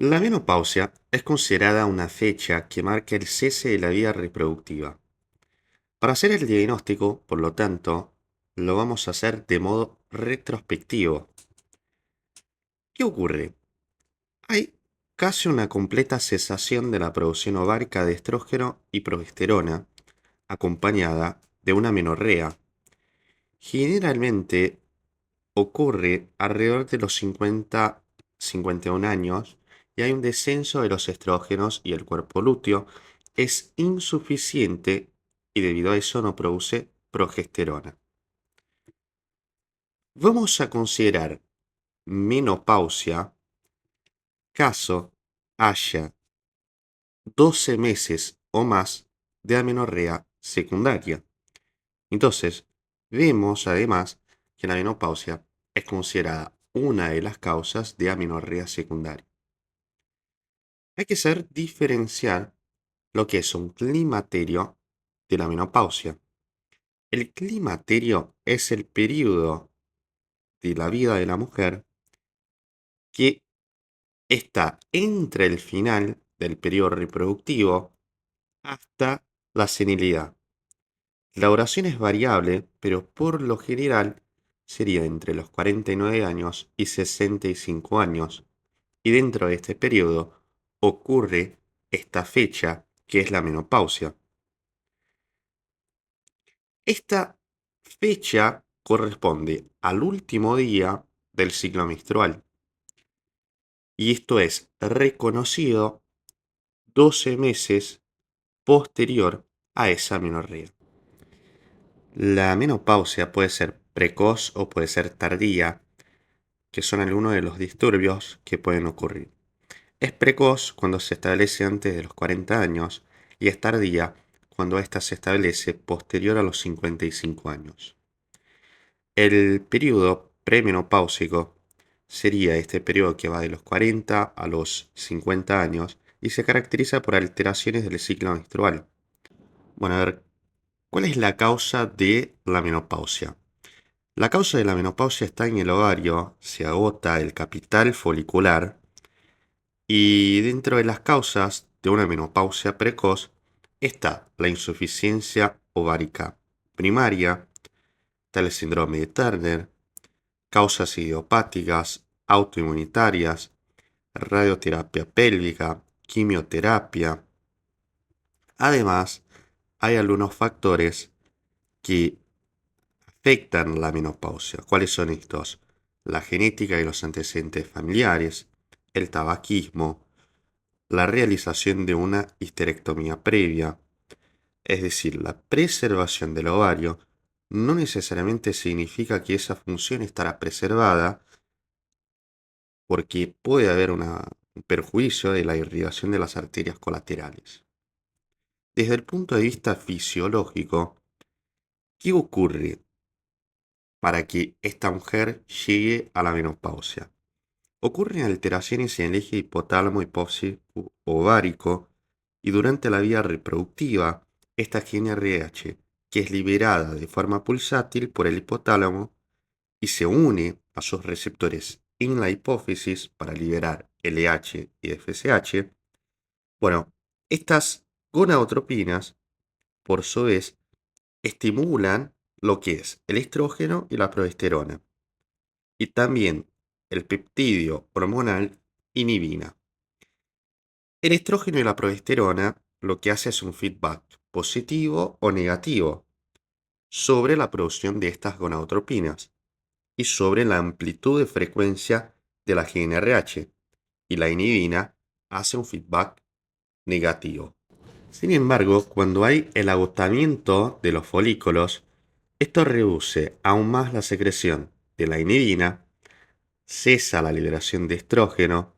La menopausia es considerada una fecha que marca el cese de la vida reproductiva. Para hacer el diagnóstico, por lo tanto, lo vamos a hacer de modo retrospectivo. ¿Qué ocurre? Hay casi una completa cesación de la producción ovárica de estrógeno y progesterona, acompañada de una menorrea. Generalmente ocurre alrededor de los 50-51 años y hay un descenso de los estrógenos y el cuerpo lúteo es insuficiente y debido a eso no produce progesterona. Vamos a considerar menopausia caso haya 12 meses o más de amenorrea secundaria. Entonces, vemos además que la menopausia es considerada una de las causas de amenorrea secundaria. Hay que saber diferenciar lo que es un climaterio de la menopausia. El climaterio es el periodo de la vida de la mujer que está entre el final del periodo reproductivo hasta la senilidad. La duración es variable, pero por lo general sería entre los 49 años y 65 años, y dentro de este periodo ocurre esta fecha que es la menopausia. Esta fecha corresponde al último día del ciclo menstrual, y esto es reconocido 12 meses posterior a esa menorrea. La menopausia puede ser precoz o puede ser tardía, que son algunos de los disturbios que pueden ocurrir. Es precoz cuando se establece antes de los 40 años y es tardía cuando ésta se establece posterior a los 55 años. El periodo premenopáusico sería este periodo que va de los 40 a los 50 años y se caracteriza por alteraciones del ciclo menstrual. Bueno, a ver, ¿cuál es la causa de la menopausia? La causa de la menopausia está en el ovario, se agota el capital folicular y dentro de las causas de una menopausia precoz está la insuficiencia ovárica primaria, está el síndrome de Turner, causas idiopáticas, autoinmunitarias, radioterapia pélvica, quimioterapia. Además, hay algunos factores que afectan la menopausia. ¿Cuáles son estos? La genética y los antecedentes familiares, el tabaquismo, la realización de una histerectomía previa, es decir, la preservación del ovario, no necesariamente significa que esa función estará preservada, porque puede haber un perjuicio de la irrigación de las arterias colaterales. Desde el punto de vista fisiológico, ¿qué ocurre para que esta mujer llegue a la menopausia? Ocurren alteraciones en el eje hipotálamo hipófisis ovárico y durante la vida reproductiva, esta GnRH, que es liberada de forma pulsátil por el hipotálamo y se une a sus receptores en la hipófisis para liberar LH y FSH, bueno, estas gonadotropinas, por su vez, estimulan lo que es el estrógeno y la progesterona, y también el peptidio hormonal inhibina. El estrógeno y la progesterona lo que hace es un feedback positivo o negativo sobre la producción de estas gonadotropinas y sobre la amplitud de frecuencia de la GnRH, y la inhibina hace un feedback negativo. Sin embargo, cuando hay el agotamiento de los folículos, esto reduce aún más la secreción de la inhibina, cesa la liberación de estrógeno,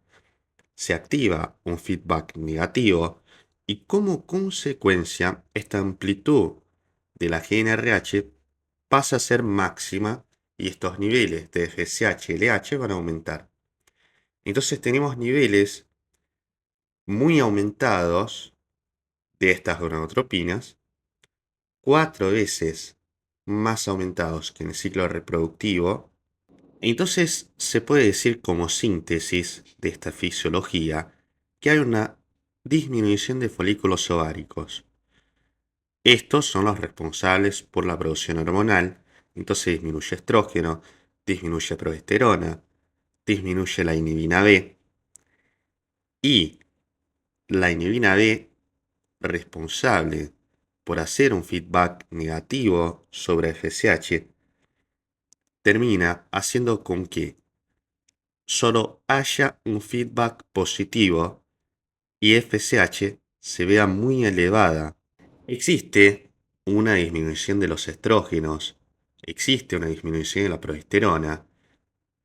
se activa un feedback negativo y como consecuencia esta amplitud de la GnRH pasa a ser máxima y estos niveles de FSH y LH van a aumentar. Entonces tenemos niveles muy aumentados de estas gonadotropinas, 4 veces más aumentados que en el ciclo reproductivo, Entonces se puede decir como síntesis de esta fisiología que hay una disminución de folículos ováricos. Estos son los responsables por la producción hormonal, entonces disminuye estrógeno, disminuye progesterona, disminuye la inhibina B y la inhibina B responsable por hacer un feedback negativo sobre FSH termina haciendo con que solo haya un feedback positivo y FSH se vea muy elevada. Existe una disminución de los estrógenos, existe una disminución de la progesterona,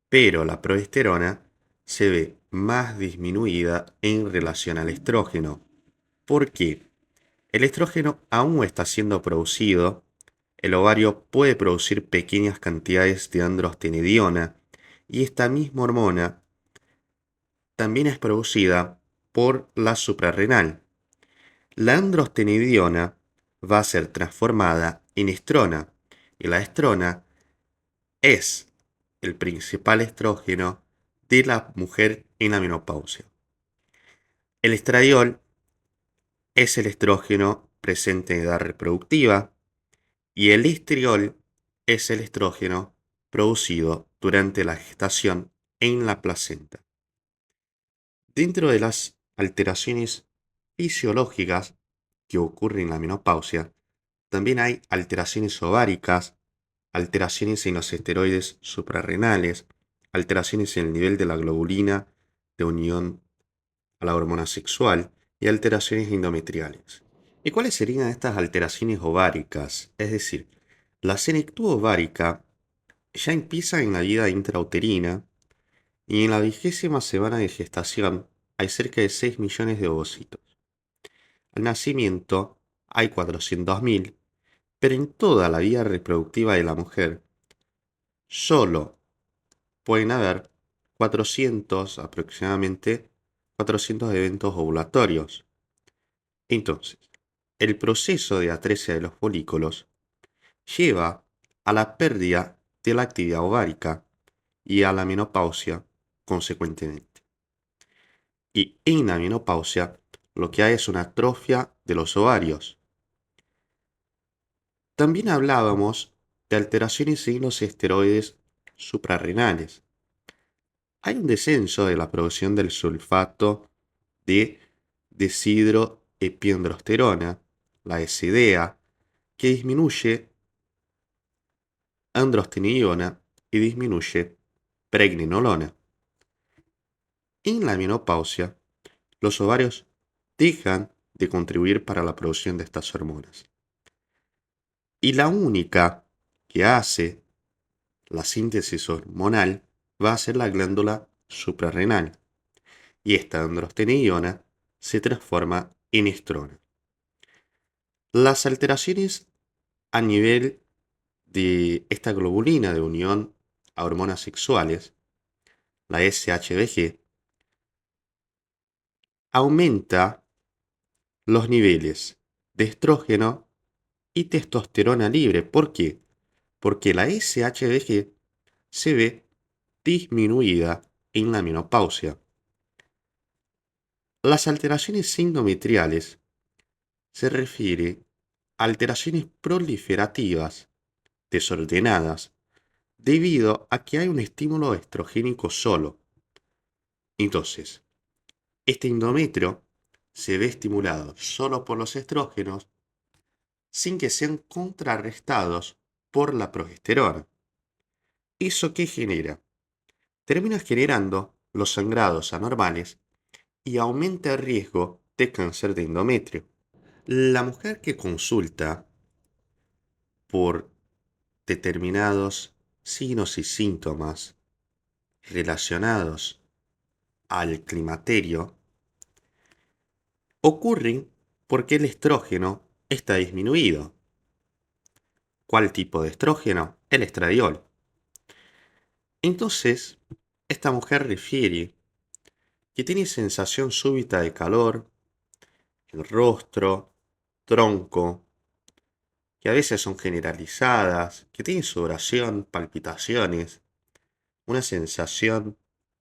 pero la progesterona se ve más disminuida en relación al estrógeno. ¿Por qué? El estrógeno aún está siendo producido, el ovario puede producir pequeñas cantidades de androstenediona y esta misma hormona también es producida por la suprarrenal. La androstenediona va a ser transformada en estrona y la estrona es el principal estrógeno de la mujer en la menopausia. El estradiol es el estrógeno presente en edad reproductiva y el estriol es el estrógeno producido durante la gestación en la placenta. Dentro de las alteraciones fisiológicas que ocurren en la menopausia, también hay alteraciones ováricas, alteraciones en los esteroides suprarrenales, alteraciones en el nivel de la globulina de unión a la hormona sexual y alteraciones endometriales. ¿Y cuáles serían estas alteraciones ováricas? Es decir, la senectud ovárica ya empieza en la vida intrauterina y en la 20ª semana de gestación hay cerca de 6 millones de ovocitos. Al nacimiento hay 400.000, pero en toda la vida reproductiva de la mujer solo pueden haber 400 aproximadamente 400 eventos ovulatorios. Entonces, el proceso de atresia de los folículos lleva a la pérdida de la actividad ovárica y a la menopausia consecuentemente. Y en la menopausia lo que hay es una atrofia de los ovarios. También hablábamos de alteraciones en los esteroides suprarrenales. Hay un descenso de la producción del sulfato de deshidroepiandrosterona, la SDA, que disminuye androstenediona y disminuye pregnenolona. En la menopausia, los ovarios dejan de contribuir para la producción de estas hormonas. Y la única que hace la síntesis hormonal va a ser la glándula suprarrenal. Y esta androstenediona se transforma en estrona. Las alteraciones a nivel de esta globulina de unión a hormonas sexuales, la SHBG, aumenta los niveles de estrógeno y testosterona libre. ¿Por qué? Porque la SHBG se ve disminuida en la menopausia. Las alteraciones endometriales se refiere a alteraciones proliferativas desordenadas debido a que hay un estímulo estrogénico solo. Entonces, este endometrio se ve estimulado solo por los estrógenos sin que sean contrarrestados por la progesterona. ¿Eso qué genera? Termina generando los sangrados anormales y aumenta el riesgo de cáncer de endometrio. La mujer que consulta por determinados signos y síntomas relacionados al climaterio ocurren porque el estrógeno está disminuido. ¿Cuál tipo de estrógeno? El estradiol. Entonces, esta mujer refiere que tiene sensación súbita de calor, el rostro, tronco, que a veces son generalizadas, que tiene sudoración, palpitaciones, una sensación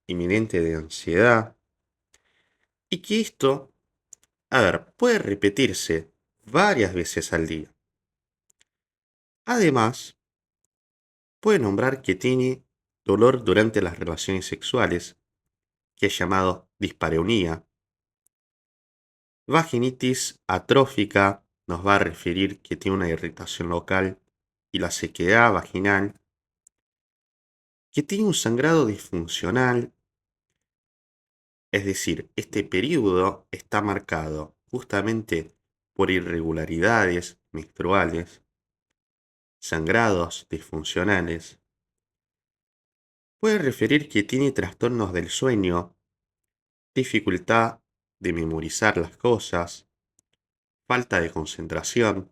inminente de ansiedad y que esto, a ver, puede repetirse varias veces al día. Además, puede nombrar que tiene dolor durante las relaciones sexuales, que es llamado dispareunia. Vaginitis atrófica nos va a referir que tiene una irritación local y la sequedad vaginal, que tiene un sangrado disfuncional, es decir, este periodo está marcado justamente por irregularidades menstruales, sangrados disfuncionales. Puede referir que tiene trastornos del sueño, dificultad de memorizar las cosas, falta de concentración.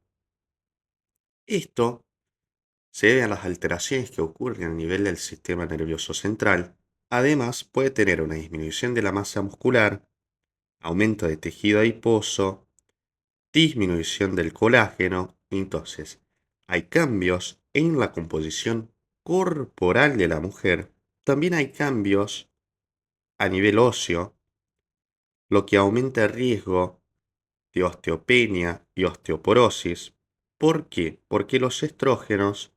Esto se debe a las alteraciones que ocurren a nivel del sistema nervioso central. Además, puede tener una disminución de la masa muscular, aumento de tejido adiposo, disminución del colágeno. Entonces, hay cambios en la composición corporal de la mujer. También hay cambios a nivel óseo, lo que aumenta el riesgo de osteopenia y osteoporosis. ¿Por qué? Porque los estrógenos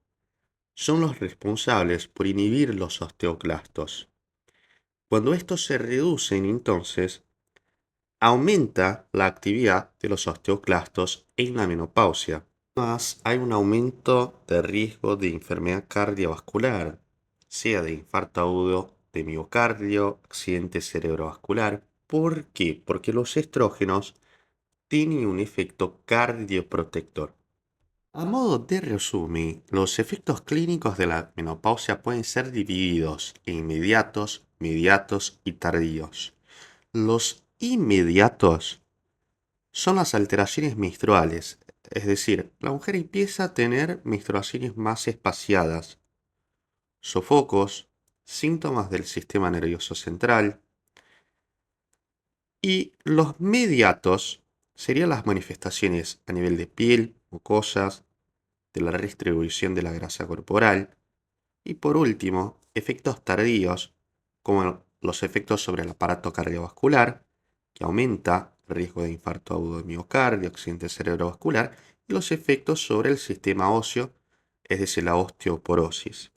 son los responsables por inhibir los osteoclastos. Cuando estos se reducen, entonces, aumenta la actividad de los osteoclastos en la menopausia. Además, hay un aumento de riesgo de enfermedad cardiovascular, sea de infarto agudo de miocardio, accidente cerebrovascular. ¿Por qué? Porque los estrógenos tienen un efecto cardioprotector. A modo de resumen, los efectos clínicos de la menopausia pueden ser divididos en inmediatos, mediatos y tardíos. Los inmediatos son las alteraciones menstruales, es decir, la mujer empieza a tener menstruaciones más espaciadas, sofocos, síntomas del sistema nervioso central, y los mediatos serían las manifestaciones a nivel de piel, mucosas, de la distribución de la grasa corporal, y por último, efectos tardíos, como los efectos sobre el aparato cardiovascular, que aumenta el riesgo de infarto agudo de miocardio, accidente cerebrovascular, y los efectos sobre el sistema óseo, es decir, la osteoporosis.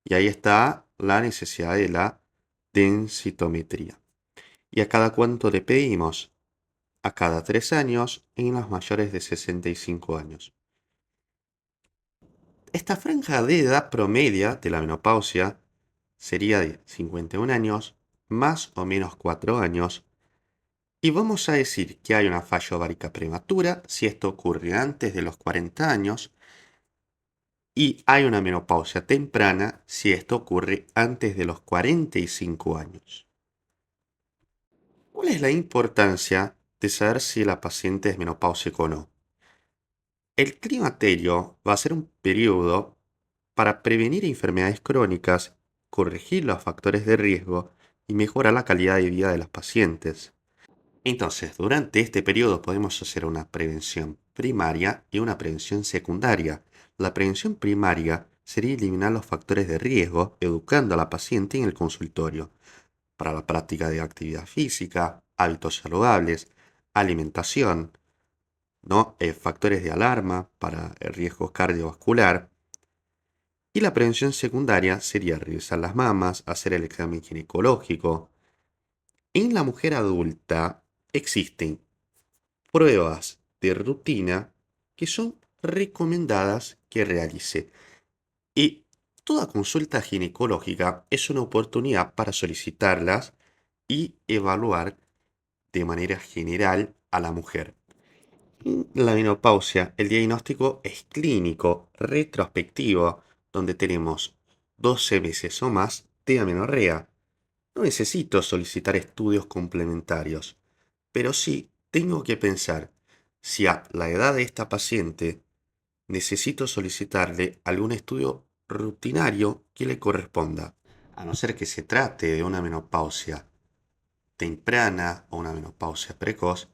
Y ahí está la necesidad de la densitometría. ¿Y a cada cuánto le pedimos? A cada 3 años en las mayores de 65 años. Esta franja de edad promedia de la menopausia sería de 51 años, más o menos 4 años, y vamos a decir que hay una falla ovárica prematura si esto ocurre antes de los 40 años, y hay una menopausia temprana si esto ocurre antes de los 45 años. ¿Cuál es la importancia de saber si la paciente es menopáusica o no? El climaterio va a ser un periodo para prevenir enfermedades crónicas, corregir los factores de riesgo y mejorar la calidad de vida de los pacientes. Entonces, durante este periodo podemos hacer una prevención primaria y una prevención secundaria. La prevención primaria sería eliminar los factores de riesgo, educando a la paciente en el consultorio, para la práctica de actividad física, hábitos saludables, alimentación, ¿no? Factores de alarma para el riesgo cardiovascular. Y la prevención secundaria sería revisar las mamas, hacer el examen ginecológico. En la mujer adulta existen pruebas de rutina que son recomendadas que realice. Y toda consulta ginecológica es una oportunidad para solicitarlas y evaluar de manera general a la mujer. En la menopausia, el diagnóstico es clínico, retrospectivo, donde tenemos 12 meses o más de amenorrea. No necesito solicitar estudios complementarios, pero sí tengo que pensar si a la edad de esta paciente necesito solicitarle algún estudio rutinario que le corresponda, a no ser que se trate de una menopausia temprana o una menopausia precoz,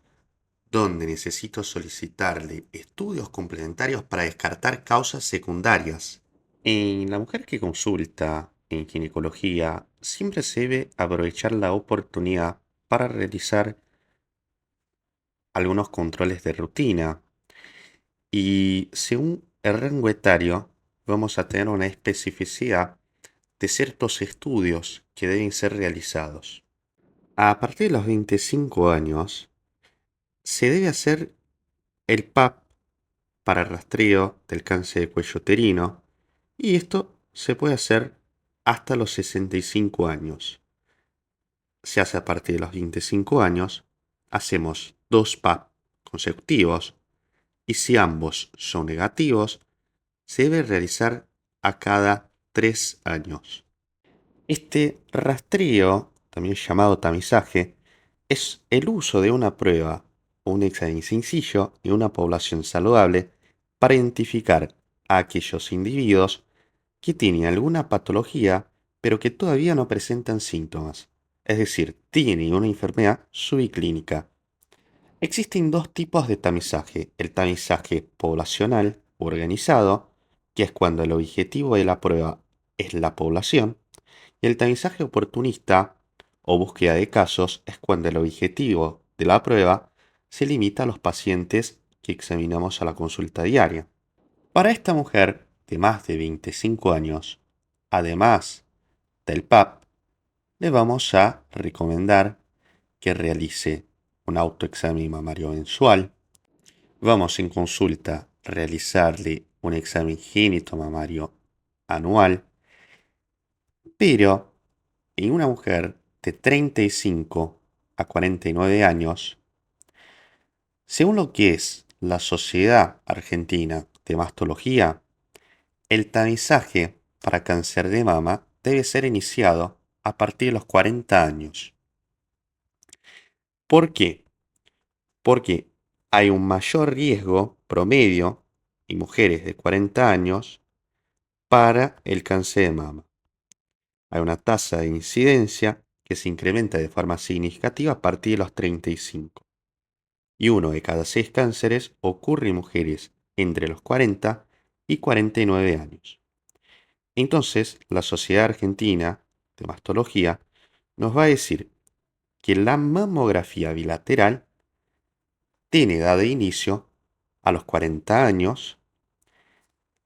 donde necesito solicitarle estudios complementarios para descartar causas secundarias. En la mujer que consulta en ginecología, siempre se debe aprovechar la oportunidad para realizar algunos controles de rutina y según el rango etario vamos a tener una especificidad de ciertos estudios que deben ser realizados. A partir de los 25 años se debe hacer el PAP para rastreo del cáncer de cuello uterino y esto se puede hacer hasta los 65 años. Se hace a partir de los 25 años, hacemos 2 PAP consecutivos y si ambos son negativos, se debe realizar a cada 3 años. Este rastreo, también llamado tamizaje, es el uso de una prueba o un examen sencillo en una población saludable para identificar a aquellos individuos que tienen alguna patología pero que todavía no presentan síntomas, es decir, tienen una enfermedad subclínica. Existen dos tipos de tamizaje: el tamizaje poblacional organizado, que es cuando el objetivo de la prueba es la población, y el tamizaje oportunista o búsqueda de casos es cuando el objetivo de la prueba se limita a los pacientes que examinamos a la consulta diaria. Para esta mujer de más de 25 años, además del PAP, le vamos a recomendar que realice un autoexamen mamario mensual. Vamos en consulta a realizarle un examen mamario anual, pero en una mujer de 35 a 49 años, según lo que es la Sociedad Argentina de Mastología, el tamizaje para cáncer de mama debe ser iniciado a partir de los 40 años. ¿Por qué? Porque hay un mayor riesgo promedio en mujeres de 40 años para el cáncer de mama. Hay una tasa de incidencia que se incrementa de forma significativa a partir de los 35. Y uno de cada 6 cánceres ocurre en mujeres entre los 40 y 49 años. Entonces, la Sociedad Argentina de Mastología nos va a decir que la mamografía bilateral tiene edad de inicio a los 40 años,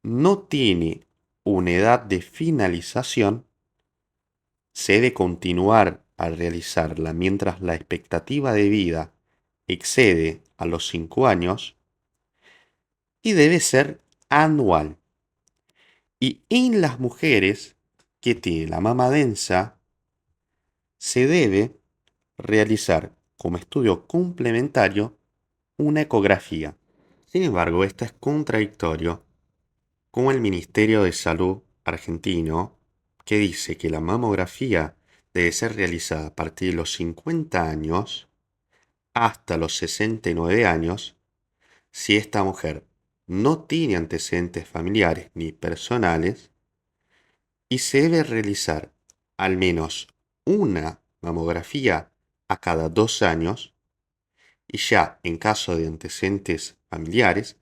no tiene una edad de finalización, se debe continuar a realizarla mientras la expectativa de vida excede a los 5 años y debe ser anual. Y en las mujeres que tienen la mama densa, se debe realizar como estudio complementario una ecografía. Sin embargo, esto es contradictorio con el Ministerio de Salud argentino, que dice que la mamografía debe ser realizada a partir de los 50 años hasta los 69 años si esta mujer no tiene antecedentes familiares ni personales y se debe realizar al menos una mamografía a cada 2 años y ya en caso de antecedentes familiares,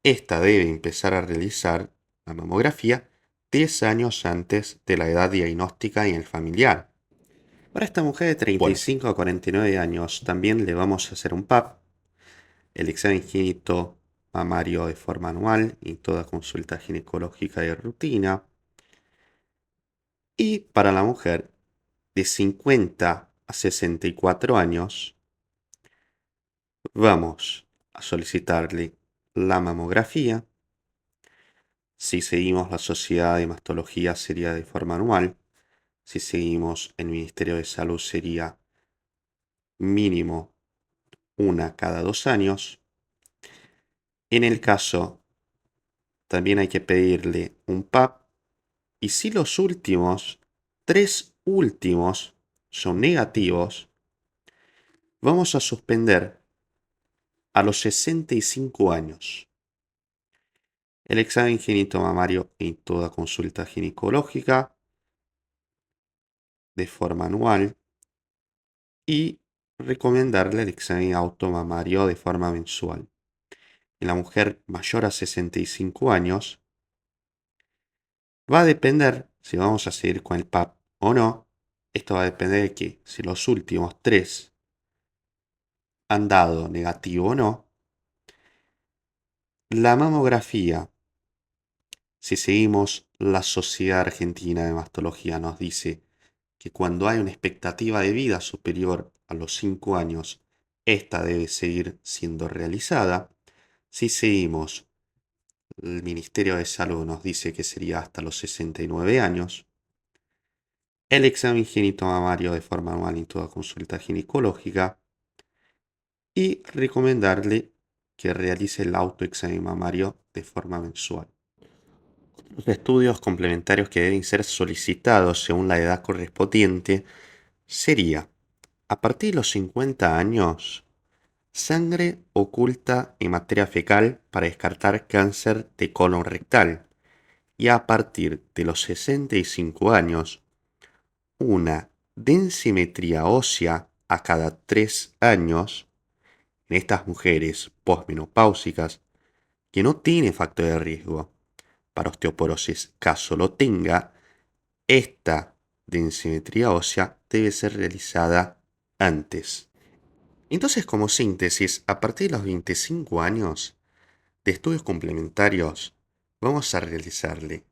esta debe empezar a realizar la mamografía 10 años antes de la edad diagnóstica en el familiar. Para esta mujer de 35 a 49 años también le vamos a hacer un PAP, el examen mamario de forma anual y toda consulta ginecológica de rutina. Y para la mujer de 50 a 64 años, vamos a solicitarle la mamografía. Si seguimos la Sociedad de Mastología sería de forma anual. Si seguimos el Ministerio de Salud sería mínimo una cada 2 años. En el caso, también hay que pedirle un PAP. Y si los últimos 3 últimos son negativos, vamos a suspender a los 65 años el examen mamario en toda consulta ginecológica de forma anual y recomendarle el examen automamario de forma mensual. En la mujer mayor a 65 años, Va a depender si vamos a seguir con el PAP o no. Esto va a depender de que si los últimos 3 han dado negativo o no. La mamografía, si seguimos la Sociedad Argentina de Mastología, nos dice que cuando hay una expectativa de vida superior a los 5 años, esta debe seguir siendo realizada. Si seguimos, el Ministerio de Salud nos dice que sería hasta los 69 años. El examen mamario de forma anual en toda consulta ginecológica. Y recomendarle que realice el autoexamen mamario de forma mensual. Los estudios complementarios que deben ser solicitados según la edad correspondiente sería, a partir de los 50 años, sangre oculta en materia fecal para descartar cáncer de colon rectal. Y a partir de los 65 años, una densimetría ósea a cada 3 años en estas mujeres posmenopáusicas que no tienen factor de riesgo para osteoporosis, caso lo tenga, esta densimetría ósea debe ser realizada antes. Entonces, como síntesis, a partir de los 25 años de estudios complementarios, vamos a realizarle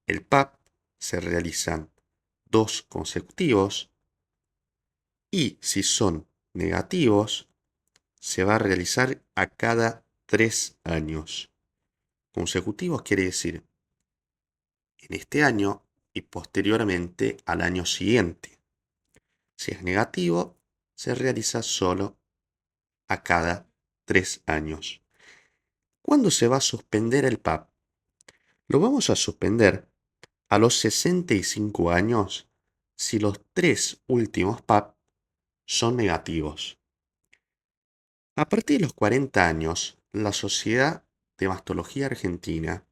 el PAP, se realizan 2 consecutivos y si son negativos, se va a realizar a cada 3 años. Consecutivos quiere decir en este año y posteriormente al año siguiente. Si es negativo, se realiza solo a cada 3 años. ¿Cuándo se va a suspender el PAP? Lo vamos a suspender a los 65 años si los 3 últimos PAP son negativos. A partir de los 40 años, la Sociedad de Mastología Argentina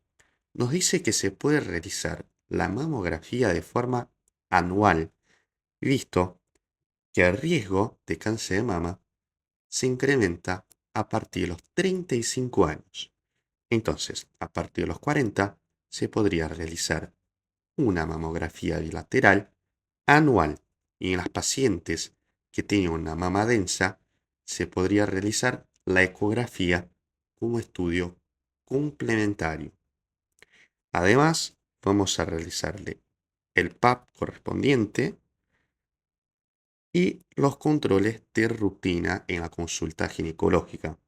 nos dice que se puede realizar la mamografía de forma anual, visto que el riesgo de cáncer de mama se incrementa a partir de los 35 años. Entonces, a partir de los 40 se podría realizar una mamografía bilateral anual y en las pacientes que tienen una mama densa se podría realizar la ecografía como estudio complementario. Además, vamos a realizarle el PAP correspondiente y los controles de rutina en la consulta ginecológica.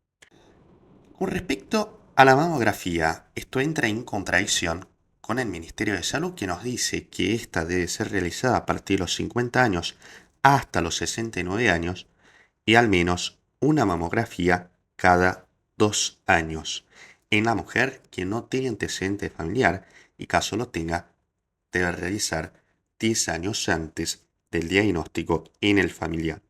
Con respecto a la mamografía, esto entra en contradicción con el Ministerio de Salud que nos dice que esta debe ser realizada a partir de los 50 años hasta los 69 años y al menos una mamografía cada 2 años en la mujer que no tiene antecedente familiar y caso lo tenga, debe realizar 10 años antes del diagnóstico en el familiar.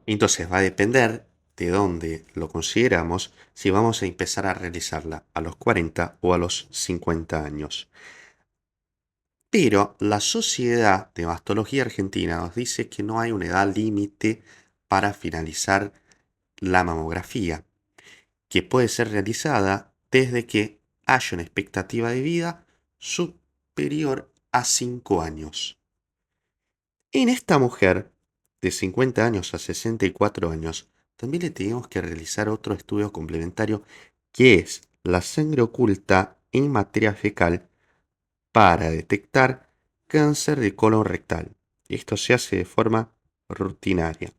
Entonces va a depender de dónde lo consideramos si vamos a empezar a realizarla a los 40 o a los 50 años. Pero la Sociedad de Mastología Argentina nos dice que no hay una edad límite para finalizar la mamografía, que puede ser realizada desde que haya una expectativa de vida superior a 5 años. En esta mujer, de 50 años a 64 años, también le tenemos que realizar otro estudio complementario que es la sangre oculta en materia fecal para detectar cáncer de colon rectal. Esto se hace de forma rutinaria.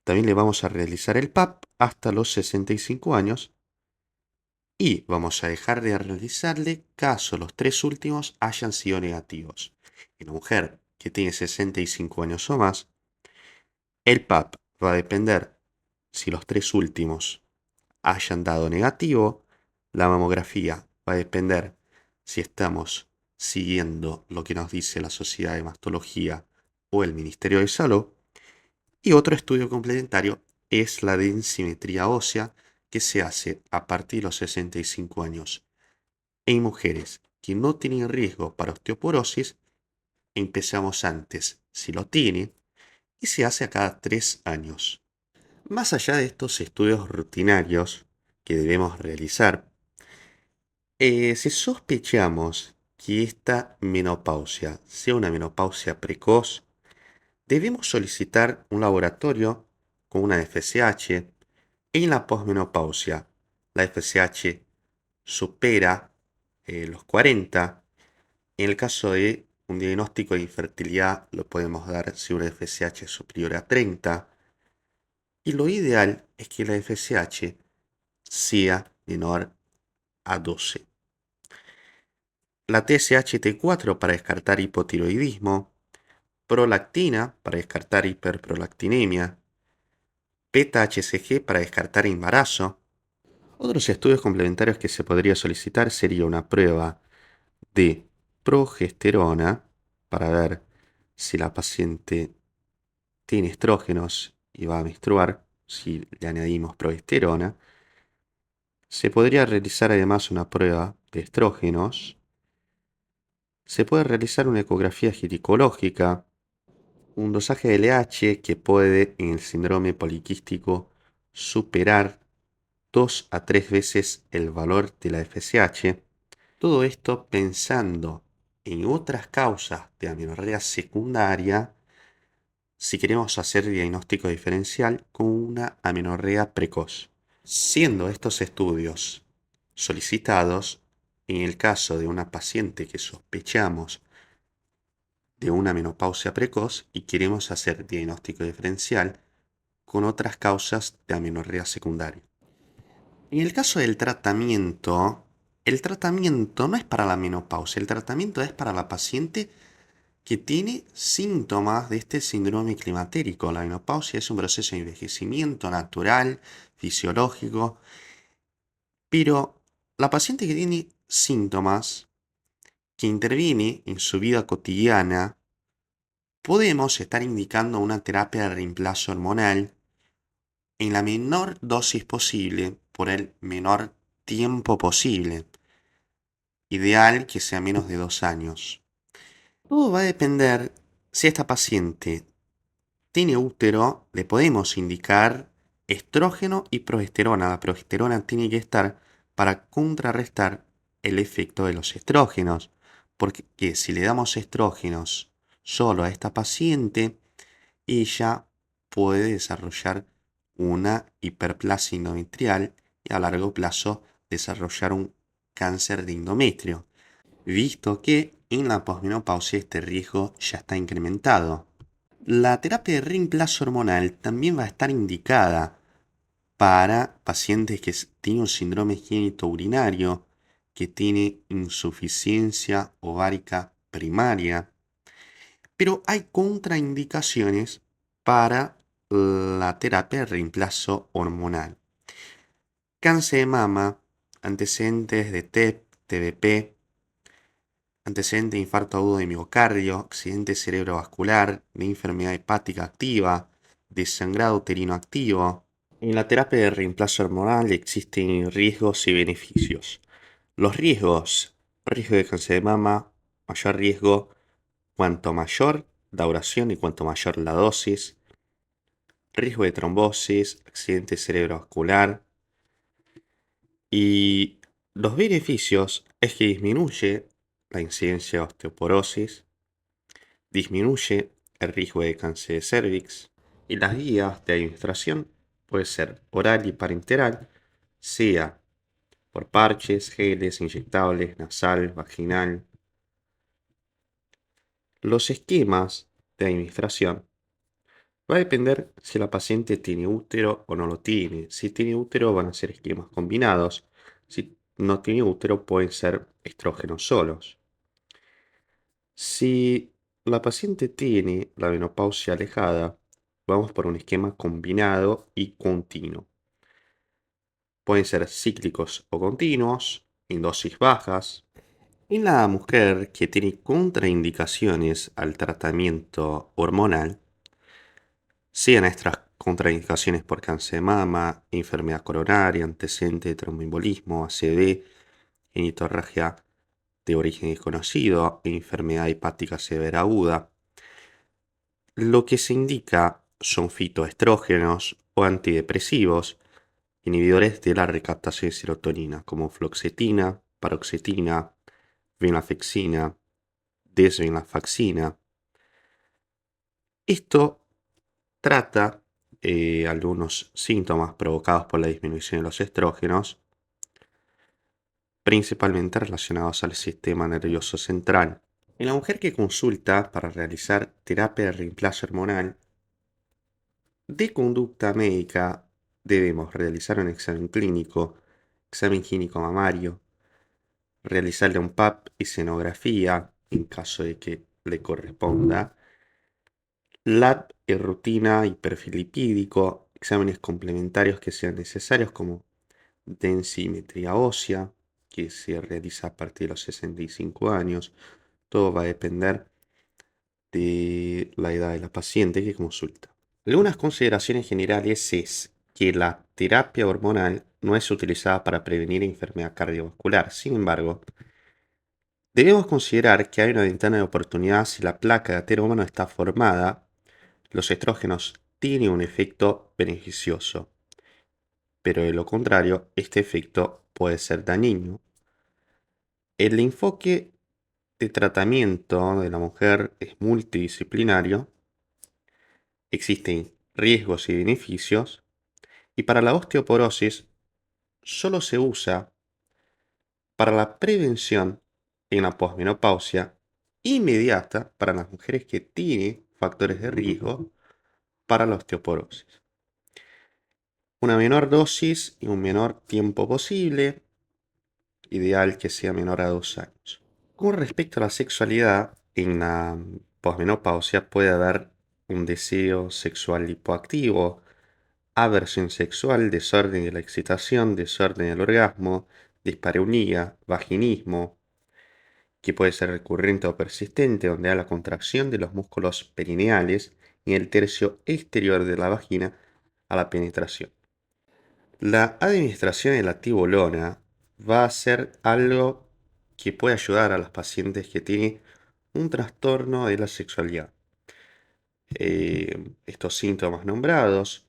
También le vamos a realizar el PAP hasta los 65 años y vamos a dejar de realizarle caso los 3 últimos hayan sido negativos. En la mujer que tiene 65 años o más, el PAP va a depender si los 3 últimos hayan dado negativo. La mamografía va a depender si estamos siguiendo lo que nos dice la Sociedad de Mastología o el Ministerio de Salud. Y otro estudio complementario es la densimetría ósea que se hace a partir de los 65 años en mujeres que no tienen riesgo para osteoporosis. Empezamos antes si lo tiene y se hace a cada 3 años. Más allá de estos estudios rutinarios que debemos realizar, si sospechamos que esta menopausia sea una menopausia precoz, debemos solicitar un laboratorio con una FSH. En la posmenopausia, la FSH supera los 40. En el caso de un diagnóstico de infertilidad, lo podemos dar si una FSH es superior a 30. Y lo ideal es que la FSH sea menor a 12. La TSH-T4 para descartar hipotiroidismo, prolactina para descartar hiperprolactinemia, beta-HCG para descartar embarazo. Otros estudios complementarios que se podría solicitar sería una prueba de progesterona para ver si la paciente tiene estrógenos y va a menstruar, si le añadimos progesterona. Se podría realizar además una prueba de estrógenos. Se puede realizar una ecografía ginecológica, un dosaje de LH que puede en el síndrome poliquístico superar 2 a 3 veces el valor de la FSH. Todo esto pensando en otras causas de amenorrea secundaria si queremos hacer diagnóstico diferencial con una amenorrea precoz. Siendo estos estudios solicitados en el caso de una paciente que sospechamos de una menopausia precoz y queremos hacer diagnóstico diferencial con otras causas de amenorrea secundaria. En el caso del tratamiento, el tratamiento no es para la menopausia, el tratamiento es para la paciente que tiene síntomas de este síndrome climatérico. La menopausia es un proceso de envejecimiento natural, fisiológico, pero la paciente que tiene síntomas, que interviene en su vida cotidiana, podemos estar indicando una terapia de reemplazo hormonal en la menor dosis posible por el menor tiempo posible. Ideal que sea menos de 2 años. Todo va a depender si esta paciente tiene útero, le podemos indicar estrógeno y progesterona. La progesterona tiene que estar para contrarrestar el efecto de los estrógenos, porque si le damos estrógenos solo a esta paciente, ella puede desarrollar una hiperplasia endometrial y a largo plazo desarrollar un cáncer de endometrio, visto que en la posmenopausia este riesgo ya está incrementado. La terapia de reemplazo hormonal también va a estar indicada para pacientes que tienen un síndrome genitourinario, que tiene insuficiencia ovárica primaria, pero hay contraindicaciones para la terapia de reemplazo hormonal. Cáncer de mama, antecedentes de TEP, TBP, antecedente de infarto agudo de miocardio, accidente cerebrovascular, de enfermedad hepática activa, de sangrado uterino activo. En la terapia de reemplazo hormonal existen riesgos y beneficios. Los riesgos: riesgo de cáncer de mama, mayor riesgo cuanto mayor la duración y cuanto mayor la dosis. Riesgo de trombosis, accidente cerebrovascular. Y los beneficios es que disminuye la incidencia de osteoporosis, disminuye el riesgo de cáncer de cervix, y las guías de administración puede ser oral y parenteral, sea por parches, geles, inyectables, nasal, vaginal. Los esquemas de administración va a depender si la paciente tiene útero o no lo tiene. Si tiene útero van a ser esquemas combinados. Si no tiene útero pueden ser estrógenos solos. Si la paciente tiene la menopausia alejada, vamos por un esquema combinado y continuo. Pueden ser cíclicos o continuos, en dosis bajas. En la mujer que tiene contraindicaciones al tratamiento hormonal, sean estas contraindicaciones por cáncer de mama, enfermedad coronaria, antecedente de tromboembolismo, ACV, genitorragia de origen desconocido, enfermedad hepática severa aguda, lo que se indica son fitoestrógenos o antidepresivos, inhibidores de la recaptación de serotonina, como fluoxetina, paroxetina, venlafaxina, desvenlafaxina. Esto trata algunos síntomas provocados por la disminución de los estrógenos, principalmente relacionados al sistema nervioso central. En la mujer que consulta para realizar terapia de reemplazo hormonal, de conducta médica debemos realizar un examen clínico, examen gínico mamario, realizarle un PAP y escenografía en caso de que le corresponda, lab y rutina y perfil lipídico, exámenes complementarios que sean necesarios como densimetría ósea, que se realiza a partir de los 65 años. Todo va a depender de la edad de la paciente que consulta. Algunas consideraciones generales es que la terapia hormonal no es utilizada para prevenir enfermedad cardiovascular. Sin embargo, debemos considerar que hay una ventana de oportunidad si la placa de aterómero está formada. Los estrógenos tienen un efecto beneficioso, pero de lo contrario, este efecto puede ser dañino. El enfoque de tratamiento de la mujer es multidisciplinario, existen riesgos y beneficios, y para la osteoporosis solo se usa para la prevención en la posmenopausia inmediata para las mujeres que tienen factores de riesgo para la osteoporosis. Una menor dosis y un menor tiempo posible, ideal que sea menor a 2 años. Con respecto a la sexualidad, en la posmenopausia puede haber un deseo sexual hipoactivo, aversión sexual, desorden de la excitación, desorden del orgasmo, dispareunia, vaginismo, que puede ser recurrente o persistente, donde hay la contracción de los músculos perineales y el tercio exterior de la vagina a la penetración. La administración de la tibolona va a ser algo que puede ayudar a las pacientes que tienen un trastorno de la sexualidad. Estos síntomas nombrados,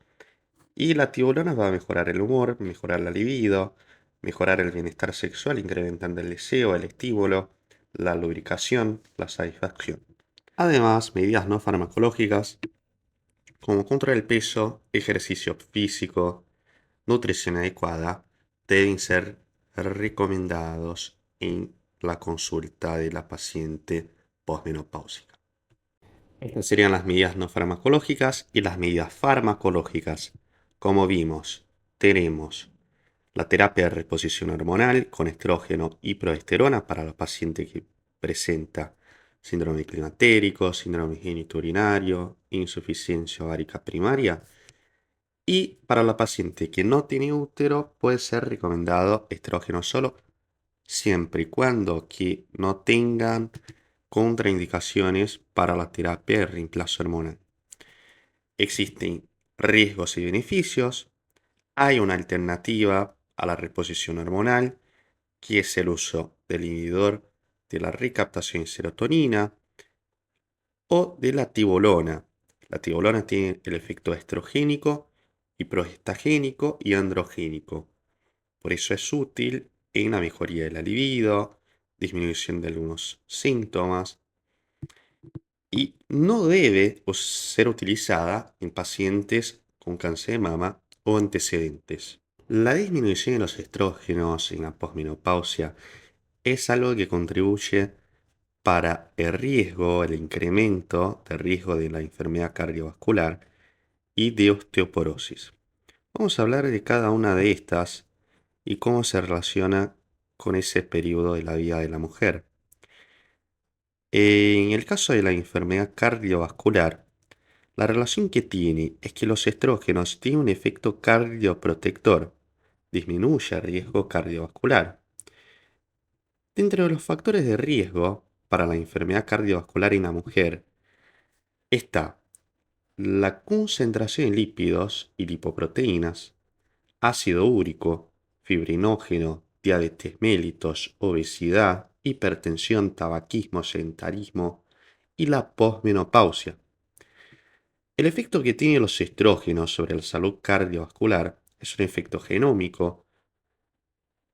y la tibolona va a mejorar el humor, mejorar la libido, mejorar el bienestar sexual, incrementando el deseo, el estímulo, la lubricación, la satisfacción. Además, medidas no farmacológicas como control del peso, ejercicio físico, nutrición adecuada, deben ser recomendados en la consulta de la paciente posmenopáusica. Estas serían las medidas no farmacológicas y las medidas farmacológicas. Como vimos, tenemos la terapia de reposición hormonal con estrógeno y progesterona para la paciente que presenta síndrome climatérico, síndrome genitourinario, insuficiencia ovárica primaria. Y para la paciente que no tiene útero puede ser recomendado estrógeno solo, siempre y cuando que no tengan contraindicaciones para la terapia de reemplazo hormonal. Existen riesgos y beneficios. Hay una alternativa a la reposición hormonal, que es el uso del inhibidor de la recaptación de serotonina o de la tibolona. La tibolona tiene el efecto estrogénico y progestagénico y androgénico. Por eso es útil en la mejoría de la libido, disminución de algunos síntomas, y no debe ser utilizada en pacientes con cáncer de mama o antecedentes. La disminución de los estrógenos en la posmenopausia es algo que contribuye para el riesgo, el incremento de riesgo de la enfermedad cardiovascular y de osteoporosis. Vamos a hablar de cada una de estas y cómo se relaciona con ese periodo de la vida de la mujer. En el caso de la enfermedad cardiovascular, la relación que tiene es que los estrógenos tienen un efecto cardioprotector, disminuye el riesgo cardiovascular. Dentro de los factores de riesgo para la enfermedad cardiovascular en la mujer está la concentración en lípidos y lipoproteínas, ácido úrico, fibrinógeno, diabetes mellitus, obesidad, hipertensión, tabaquismo, sedentarismo y la posmenopausia. El efecto que tienen los estrógenos sobre la salud cardiovascular es un efecto genómico,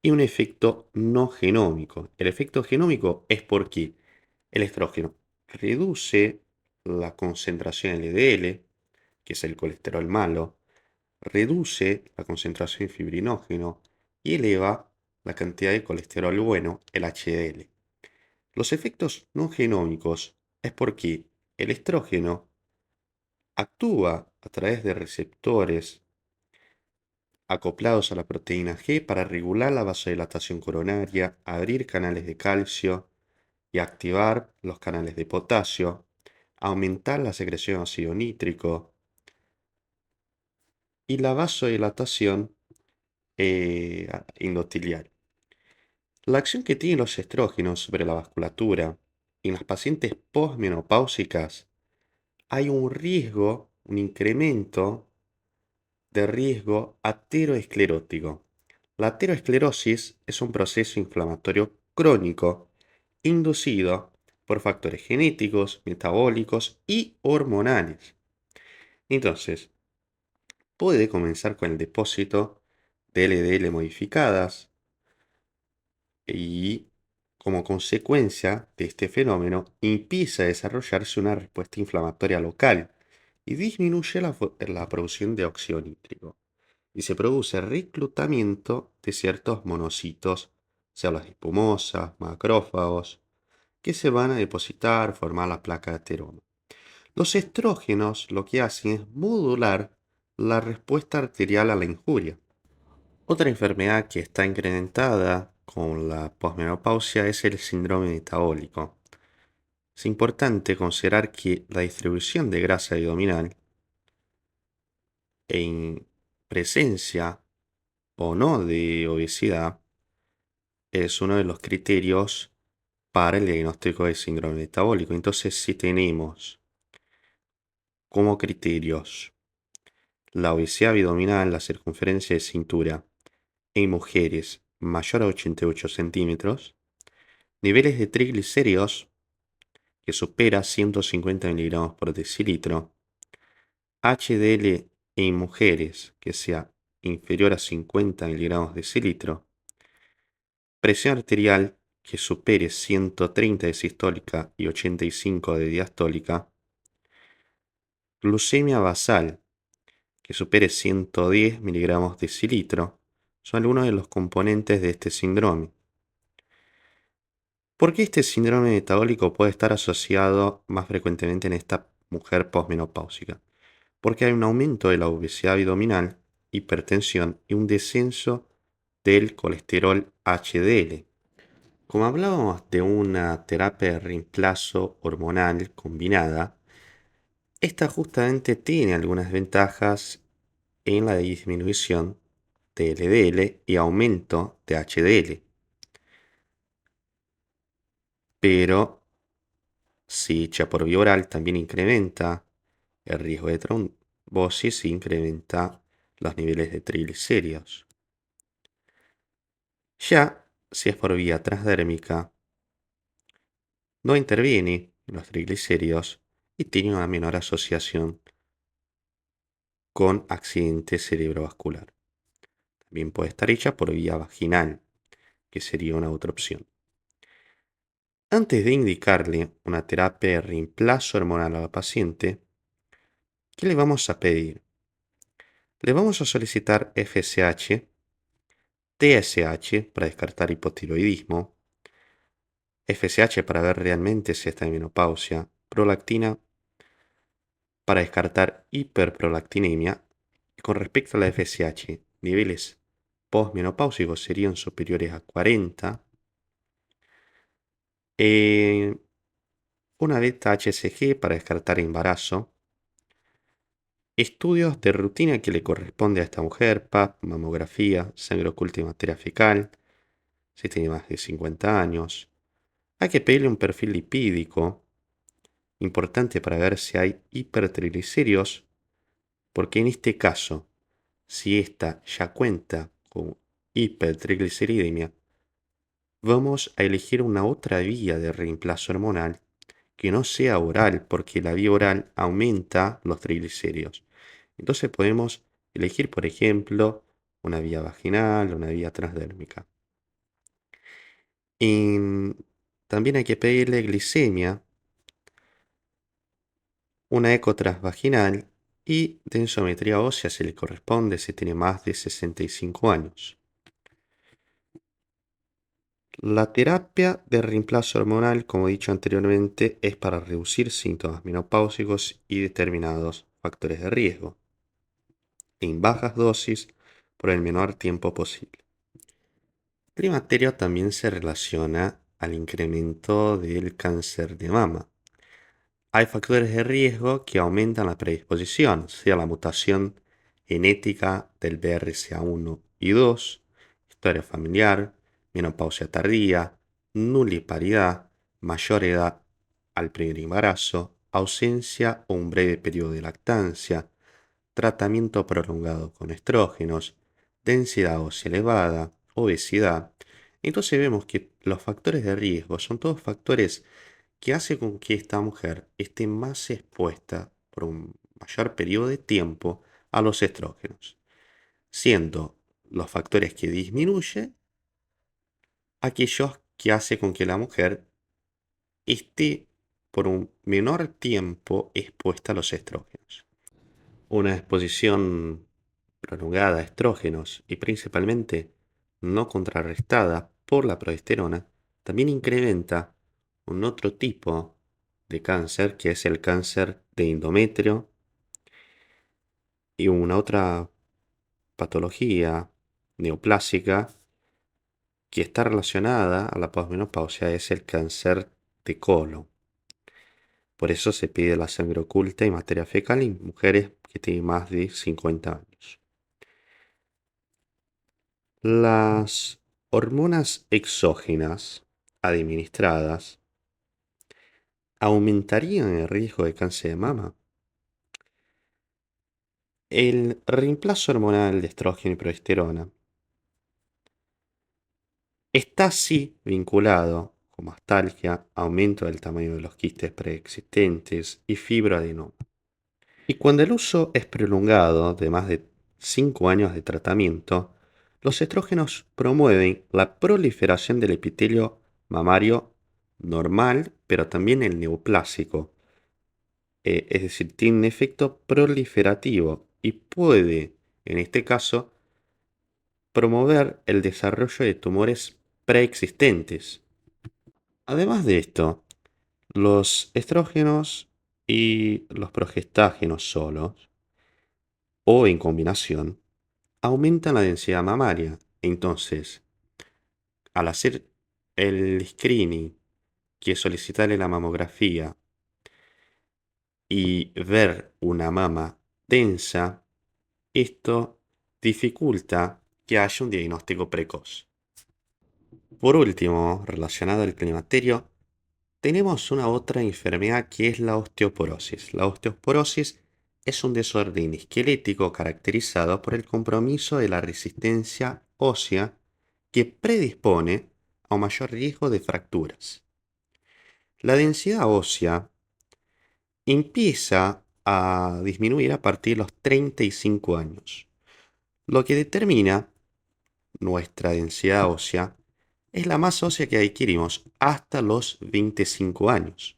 y un efecto no genómico. El efecto genómico es porque el estrógeno reduce la concentración LDL, que es el colesterol malo, reduce la concentración de fibrinógeno y eleva la cantidad de colesterol bueno, el HDL. Los efectos no genómicos es porque el estrógeno actúa a través de receptores acoplados a la proteína G para regular la vasodilatación coronaria, abrir canales de calcio y activar los canales de potasio, aumentar la secreción de ácido nítrico y la vasodilatación endotelial. La acción que tienen los estrógenos sobre la vasculatura en las pacientes posmenopáusicas hay un riesgo, un incremento de riesgo ateroesclerótico. La ateroesclerosis es un proceso inflamatorio crónico inducido por factores genéticos, metabólicos y hormonales. Entonces, puede comenzar con el depósito de LDL modificadas y, como consecuencia de este fenómeno, empieza a desarrollarse una respuesta inflamatoria local y disminuye la producción de óxido nítrico. Y se produce reclutamiento de ciertos monocitos, células espumosas, macrófagos, que se van a depositar, formar la placa de ateroma. Los estrógenos lo que hacen es modular la respuesta arterial a la injuria. Otra enfermedad que está incrementada con la posmenopausia es el síndrome metabólico. Es importante considerar que la distribución de grasa abdominal en presencia o no de obesidad es uno de los criterios para el diagnóstico de síndrome metabólico. Entonces, si tenemos como criterios la obesidad abdominal, la circunferencia de cintura en mujeres mayor a 88 centímetros, niveles de triglicéridos que supera 150 miligramos por decilitro, HDL en mujeres que sea inferior a 50 miligramos decilitro, presión arterial que supere 130 de sistólica y 85 de diastólica, glucemia basal que supere 110 miligramos decilitro, son algunos de los componentes de este síndrome. ¿Por qué este síndrome metabólico puede estar asociado más frecuentemente en esta mujer posmenopáusica? Porque hay un aumento de la obesidad abdominal, hipertensión y un descenso del colesterol HDL. Como hablábamos de una terapia de reemplazo hormonal combinada, esta justamente tiene algunas ventajas en la disminución de LDL y aumento de HDL. Pero si hecha por vía oral también incrementa el riesgo de trombosis e incrementa los niveles de triglicéridos. Ya si es por vía transdérmica, no interviene en los triglicéridos y tiene una menor asociación con accidente cerebrovascular. También puede estar hecha por vía vaginal, que sería una otra opción. Antes de indicarle una terapia de reemplazo hormonal a la paciente, ¿qué le vamos a pedir? Le vamos a solicitar FSH, TSH para descartar hipotiroidismo, FSH para ver realmente si está en menopausia, prolactina para descartar hiperprolactinemia. Y con respecto a la FSH, niveles postmenopáusicos serían superiores a 40. Una beta HCG para descartar embarazo. Estudios de rutina que le corresponde a esta mujer: PAP, mamografía, sangre oculta y materia fecal, si tiene más de 50 años. Hay que pedirle un perfil lipídico, importante para ver si hay hipertriglicéridos, porque en este caso, si esta ya cuenta con hipertrigliceridemia, vamos a elegir una otra vía de reemplazo hormonal que no sea oral, porque la vía oral aumenta los triglicéridos. Entonces podemos elegir, por ejemplo, una vía vaginal o una vía transdérmica. Y también hay que pedirle glicemia, una eco transvaginal y densometría ósea si le corresponde si tiene más de 65 años. La terapia de reemplazo hormonal, como he dicho anteriormente, es para reducir síntomas menopáusicos y determinados factores de riesgo, en bajas dosis por el menor tiempo posible. El climaterio también se relaciona al incremento del cáncer de mama. Hay factores de riesgo que aumentan la predisposición, sea la mutación genética del BRCA1 y 2, historia familiar, menopausia tardía, nuliparidad, mayor edad al primer embarazo, ausencia o un breve periodo de lactancia, tratamiento prolongado con estrógenos, densidad ósea elevada, obesidad. Entonces vemos que los factores de riesgo son todos factores que hacen con que esta mujer esté más expuesta por un mayor periodo de tiempo a los estrógenos, siendo los factores que disminuyen aquellos que hacen con que la mujer esté por un menor tiempo expuesta a los estrógenos. Una exposición prolongada a estrógenos y principalmente no contrarrestada por la progesterona también incrementa un otro tipo de cáncer que es el cáncer de endometrio y una otra patología neoplásica que está relacionada a la posmenopausia es el cáncer de colon. Por eso se pide la sangre oculta y materia fecal en mujeres que tienen más de 50 años. Las hormonas exógenas administradas aumentarían el riesgo de cáncer de mama. El reemplazo hormonal de estrógeno y progesterona está así vinculado con mastalgia, aumento del tamaño de los quistes preexistentes y fibroadenoma. Y cuando el uso es prolongado de más de 5 años de tratamiento, los estrógenos promueven la proliferación del epitelio mamario normal, pero también el neoplásico. Es decir, tiene un efecto proliferativo y puede, en este caso, promover el desarrollo de tumores preexistentes. Además de esto, los estrógenos y los progestágenos solos o en combinación aumentan la densidad mamaria. Entonces, al hacer el screening, que es solicitarle la mamografía y ver una mama densa, esto dificulta que haya un diagnóstico precoz. Por último, relacionado al climaterio, tenemos una otra enfermedad que es la osteoporosis. La osteoporosis es un desorden esquelético caracterizado por el compromiso de la resistencia ósea que predispone a un mayor riesgo de fracturas. La densidad ósea empieza a disminuir a partir de los 35 años. Lo que determina nuestra densidad ósea es la masa ósea que adquirimos hasta los 25 años.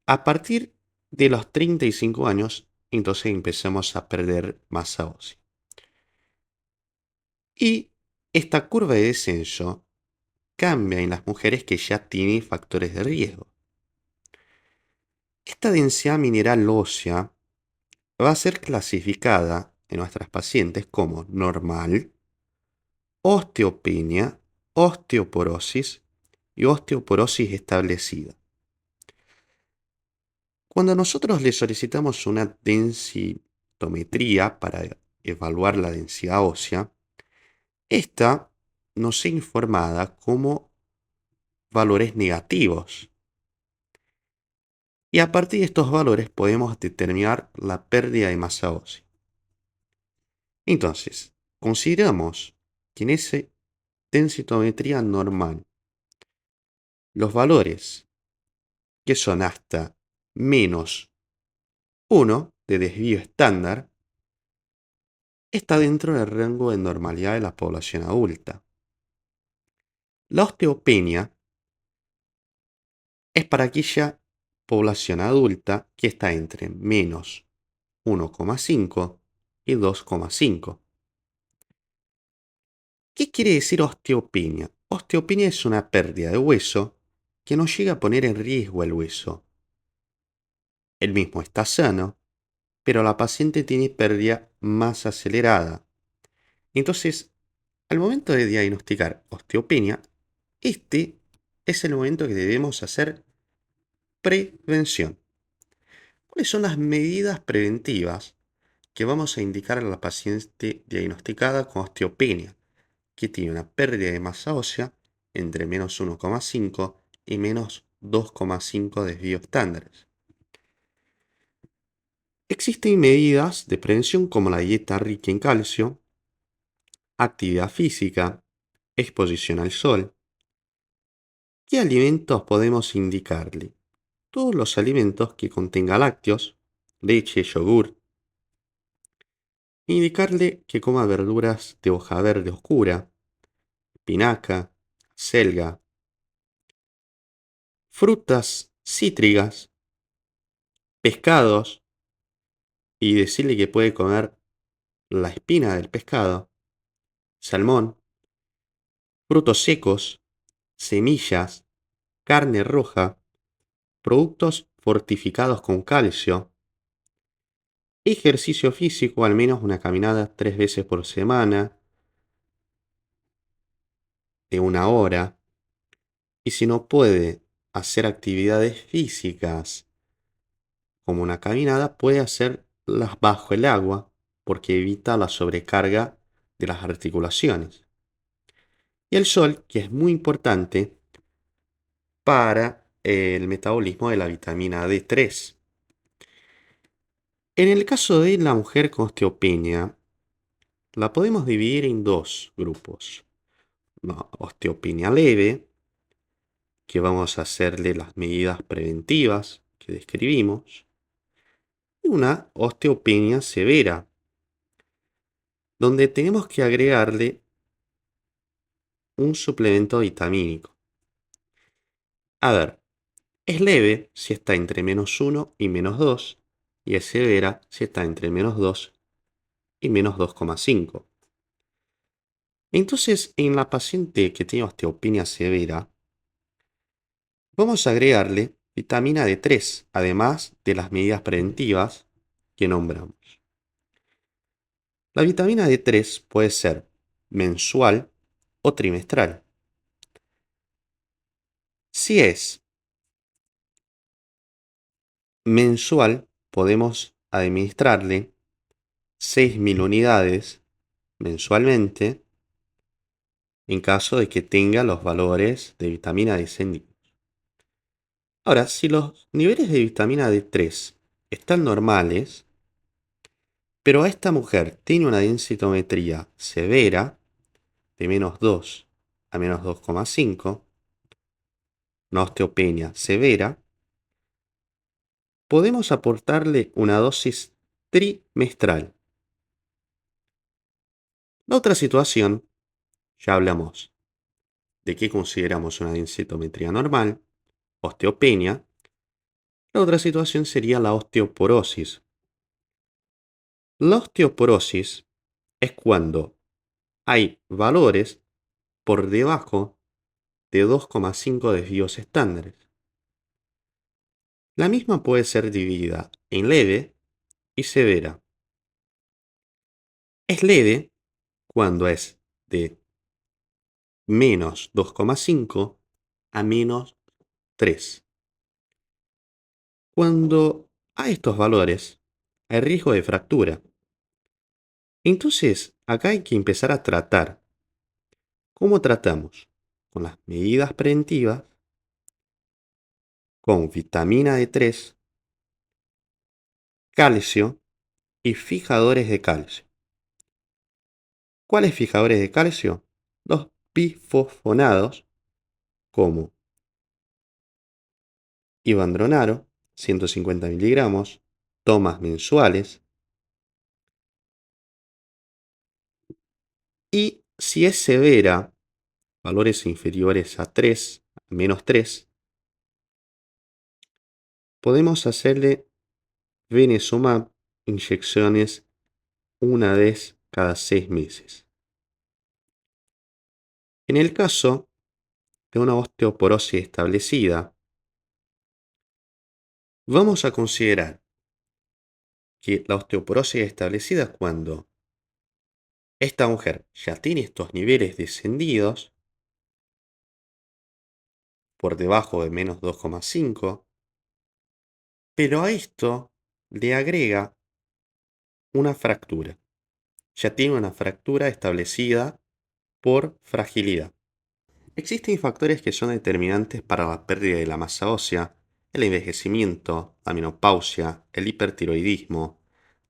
A partir de los 35 años, entonces empezamos a perder masa ósea. Y esta curva de descenso cambia en las mujeres que ya tienen factores de riesgo. Esta densidad mineral ósea va a ser clasificada en nuestras pacientes como normal, osteopenia, osteoporosis y osteoporosis establecida. Cuando nosotros le solicitamos una densitometría para evaluar la densidad ósea, esta nos es informada como valores negativos. Y a partir de estos valores podemos determinar la pérdida de masa ósea. Entonces, consideramos que en esa densitometría normal, los valores que son hasta -1 de desvío estándar, está dentro del rango de normalidad de la población adulta. La osteopenia es para aquella población adulta que está entre menos 1,5 y 2,5. ¿Qué quiere decir osteopenia? Osteopenia es una pérdida de hueso que no llega a poner en riesgo el hueso. El mismo está sano, pero la paciente tiene pérdida más acelerada. Entonces, al momento de diagnosticar osteopenia, este es el momento que debemos hacer prevención. ¿Cuáles son las medidas preventivas que vamos a indicar a la paciente diagnosticada con osteopenia, que tiene una pérdida de masa ósea entre menos 1,5 y menos 2,5 desvíos estándares? Existen medidas de prevención como la dieta rica en calcio, actividad física, exposición al sol. ¿Qué alimentos podemos indicarle? Todos los alimentos que contengan lácteos, leche, yogur. Indicarle que coma verduras de hoja verde oscura, espinaca, selga, frutas cítricas, pescados, y decirle que puede comer la espina del pescado, salmón, frutos secos, semillas, carne roja, productos fortificados con calcio, ejercicio físico, al menos una caminada 3 veces por semana, de 1 hora, y si no puede hacer actividades físicas como una caminada, puede hacerlas bajo el agua porque evita la sobrecarga de las articulaciones. Y el sol, que es muy importante para el metabolismo de la vitamina D3. En el caso de la mujer con osteopenia, la podemos dividir en dos grupos. La osteopenia leve, que vamos a hacerle las medidas preventivas que describimos, y una osteopenia severa, donde tenemos que agregarle un suplemento vitamínico. A ver, es leve si está entre -1 y -2, y es severa si está entre -2 y -2,5. Entonces, en la paciente que tiene osteopenia severa, vamos a agregarle vitamina D3, además de las medidas preventivas que nombramos. La vitamina D3 puede ser mensual o trimestral. Si es mensual, podemos administrarle 6.000 unidades mensualmente en caso de que tenga los valores de vitamina descendidos. Ahora, si los niveles de vitamina D3 están normales, pero esta mujer tiene una densitometría severa de -2 a -2,5, una osteopenia severa, podemos aportarle una dosis trimestral. La otra situación, ya hablamos de qué consideramos una densitometría normal, osteopenia. La otra situación sería la osteoporosis. La osteoporosis es cuando hay valores por debajo de 2,5 desvíos estándares. La misma puede ser dividida en leve y severa. Es leve cuando es de -2,5 a -3. Cuando hay estos valores, hay riesgo de fractura. Entonces, acá hay que empezar a tratar. ¿Cómo tratamos? Con las medidas preventivas, con vitamina D3, calcio y fijadores de calcio. ¿Cuáles fijadores de calcio? Los bifosfonados, como ibandronaro, 150 miligramos, tomas mensuales. Y si es severa, valores inferiores a 3, menos 3, podemos hacerle Venesumab inyecciones una vez cada 6 meses. En el caso de una osteoporosis establecida, vamos a considerar que la osteoporosis establecida es cuando esta mujer ya tiene estos niveles descendidos por debajo de menos 2,5, pero a esto le agrega una fractura. Ya tiene una fractura establecida por fragilidad. Existen factores que son determinantes para la pérdida de la masa ósea, el envejecimiento, la menopausia, el hipertiroidismo,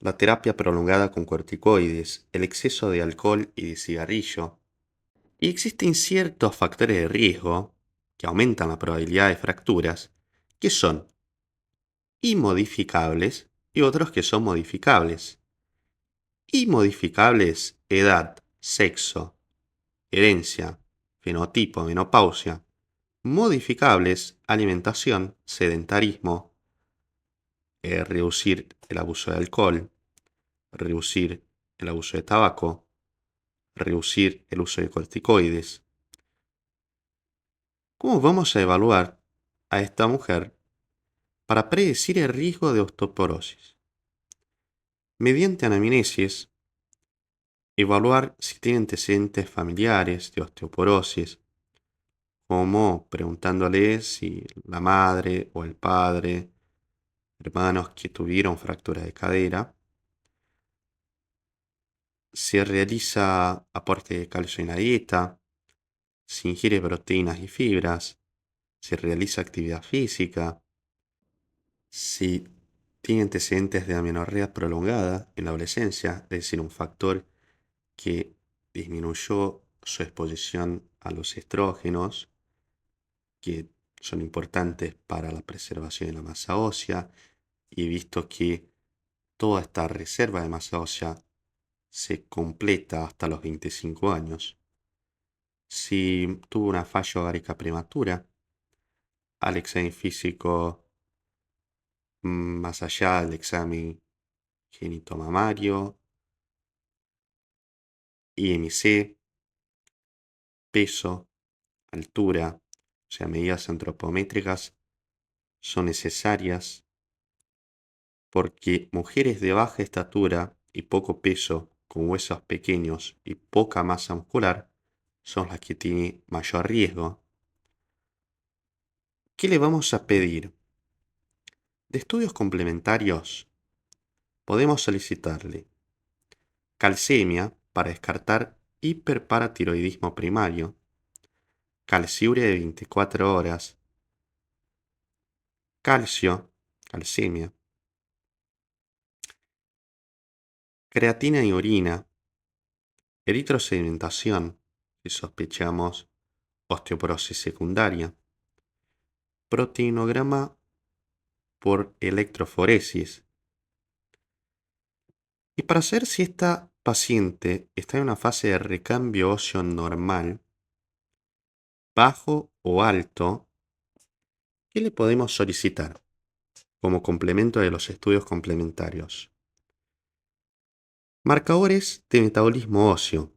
la terapia prolongada con corticoides, el exceso de alcohol y de cigarrillo. Y existen ciertos factores de riesgo que aumentan la probabilidad de fracturas, que son inmodificables y otros que son modificables. Inmodificables: edad, sexo, herencia, fenotipo, menopausia. Modificables: alimentación, sedentarismo, reducir el abuso de alcohol, reducir el abuso de tabaco, reducir el uso de corticoides. ¿Cómo vamos a evaluar a esta mujer para predecir el riesgo de osteoporosis? Mediante anamnesis, evaluar si tiene antecedentes familiares de osteoporosis, como preguntándole si la madre o el padre, hermanos que tuvieron fractura de cadera. Se realiza aporte de calcio en la dieta, se ingiere proteínas y fibras, se realiza actividad física, si tiene antecedentes de amenorrea prolongada en la adolescencia, es decir, un factor que disminuyó su exposición a los estrógenos, que son importantes para la preservación de la masa ósea, y visto que toda esta reserva de masa ósea se completa hasta los 25 años. Si tuvo una falla ovárica prematura, al examen físico, más allá del examen genitomamario, IMC, peso, altura, o sea, medidas antropométricas, son necesarias porque mujeres de baja estatura y poco peso, con huesos pequeños y poca masa muscular, son las que tienen mayor riesgo. ¿Qué le vamos a pedir? De estudios complementarios, podemos solicitarle calcemia para descartar hiperparatiroidismo primario, calciuria de 24 horas, calcio, calcemia, creatina y orina, eritrosedimentación, si sospechamos osteoporosis secundaria, proteinograma por electroforesis. Y para saber si esta paciente está en una fase de recambio óseo normal, bajo o alto, ¿qué le podemos solicitar como complemento de los estudios complementarios? Marcadores de metabolismo óseo.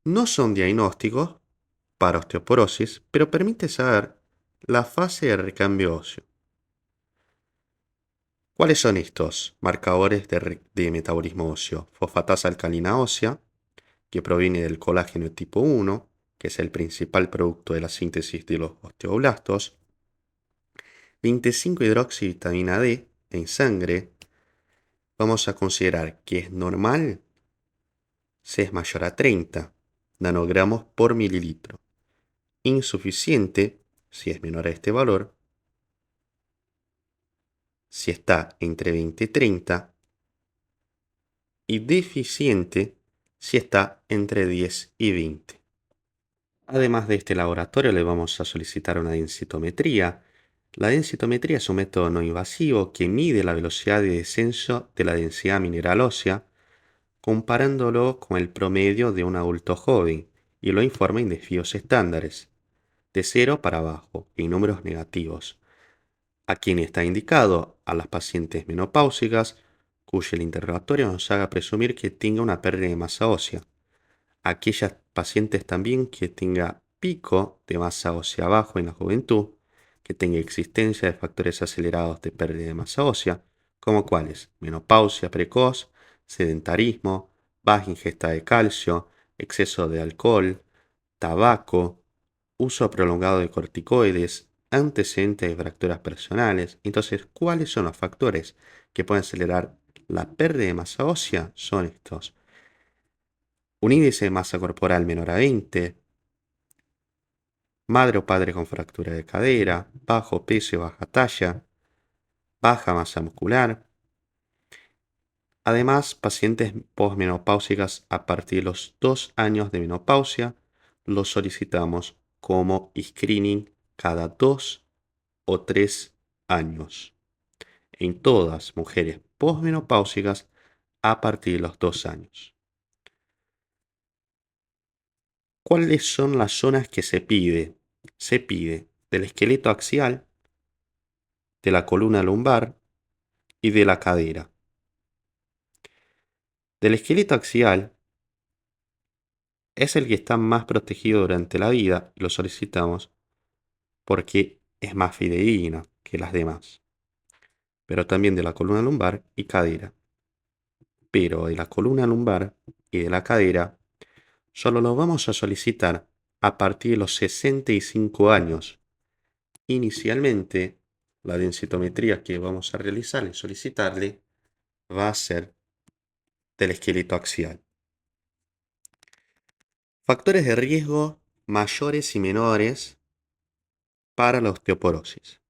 No son diagnósticos para osteoporosis, pero permite saber la fase de recambio óseo. ¿Cuáles son estos marcadores de metabolismo óseo? Fosfatasa alcalina ósea, que proviene del colágeno tipo 1, que es el principal producto de la síntesis de los osteoblastos. 25-hidroxivitamina D en sangre. Vamos a considerar que es normal si es mayor a 30 nanogramos por mililitro. Insuficiente si es menor a este valor. Si está entre 20 y 30. Y deficiente si está entre 10 y 20. Además de este laboratorio, le vamos a solicitar una densitometría. La densitometría es un método no invasivo que mide la velocidad de descenso de la densidad mineral ósea, comparándolo con el promedio de un adulto joven y lo informa en desvíos estándares, de 0 para abajo, en números negativos. ¿A quién está indicado? A las pacientes menopáusicas, cuyo el interrogatorio nos haga presumir que tenga una pérdida de masa ósea. Aquellas pacientes también que tenga pico de masa ósea bajo en la juventud, que tenga existencia de factores acelerados de pérdida de masa ósea, como cuáles: menopausia precoz, sedentarismo, baja ingesta de calcio, exceso de alcohol, tabaco, uso prolongado de corticoides, antecedentes de fracturas personales. Entonces, ¿cuáles son los factores que pueden acelerar la pérdida de masa ósea? Son estos: un índice de masa corporal menor a 20, madre o padre con fractura de cadera, bajo peso y baja talla, baja masa muscular. Además, pacientes posmenopáusicas a partir de los 2 años de menopausia los solicitamos como screening cada 2 o 3 años. En todas mujeres posmenopáusicas a partir de los 2 años. ¿Cuáles son las zonas que se pide? Se pide del esqueleto axial, de la columna lumbar y de la cadera. Del esqueleto axial es el que está más protegido durante la vida y lo solicitamos porque es más fidedigno que las demás. Pero también de la columna lumbar y cadera. Pero de la columna lumbar y de la cadera solo lo vamos a solicitar a partir de los 65 años. Inicialmente, la densitometría que vamos a realizar y solicitarle va a ser del esqueleto axial. Factores de riesgo mayores y menores para la osteoporosis.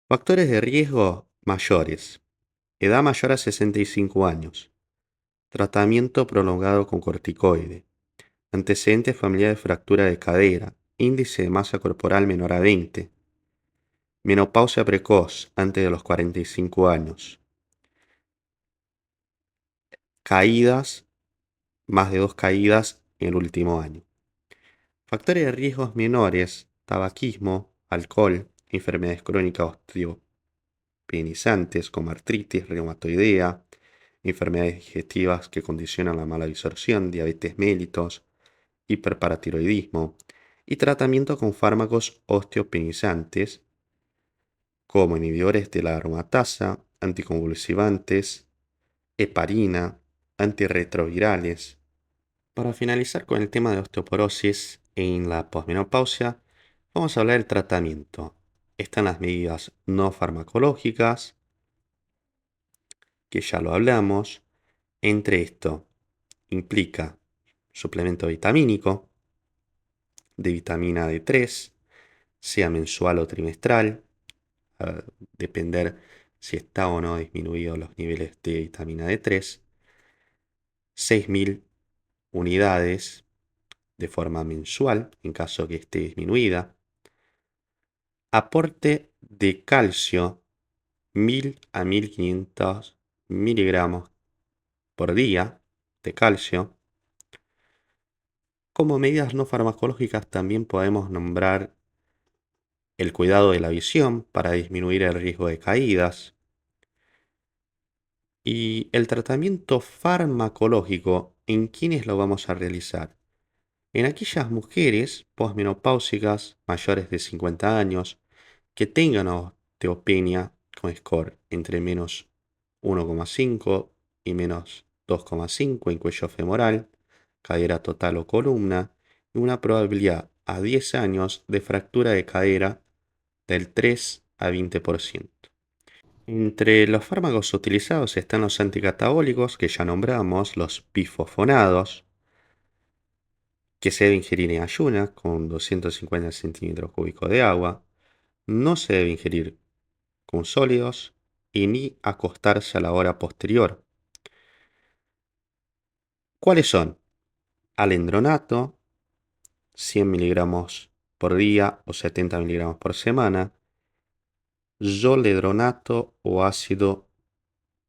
Factores de riesgo mayores. Edad mayor a 65 años. Tratamiento prolongado con corticoide. Antecedentes familiares de fractura de cadera. Índice de masa corporal menor a 20. Menopausia precoz antes de los 45 años. Caídas, más de 2 caídas en el último año. Factores de riesgos menores: tabaquismo, alcohol, enfermedades crónicas osteopenizantes como artritis reumatoidea, enfermedades digestivas que condicionan la mala absorción, diabetes mellitus, hiperparatiroidismo, y tratamiento con fármacos osteopenizantes como inhibidores de la aromatasa, anticonvulsivantes, heparina, antirretrovirales. Para finalizar con el tema de osteoporosis en la posmenopausia, vamos a hablar del tratamiento. Están las medidas no farmacológicas, que ya lo hablamos. Entre esto implica suplemento vitamínico de vitamina D3, sea mensual o trimestral, a depender si está o no disminuido los niveles de vitamina D3, 6.000 unidades de forma mensual en caso que esté disminuida. Aporte de calcio 1000 a 1500 miligramos por día de calcio. Como medidas no farmacológicas también podemos nombrar el cuidado de la visión para disminuir el riesgo de caídas. Y el tratamiento farmacológico, ¿en quiénes lo vamos a realizar? En aquellas mujeres posmenopáusicas mayores de 50 años que tengan osteopenia con score entre menos 1,5 y menos 2,5 en cuello femoral, cadera total o columna, y una probabilidad a 10 años de fractura de cadera del 3 a 20%. Entre los fármacos utilizados están los anticatabólicos que ya nombramos, los bifosfonados, que se debe ingerir en ayunas con 250 centímetros cúbicos de agua. No se debe ingerir con sólidos y ni acostarse a la hora posterior. ¿Cuáles son? Alendronato, 100 miligramos por día o 70 miligramos por semana. Zoledronato o ácido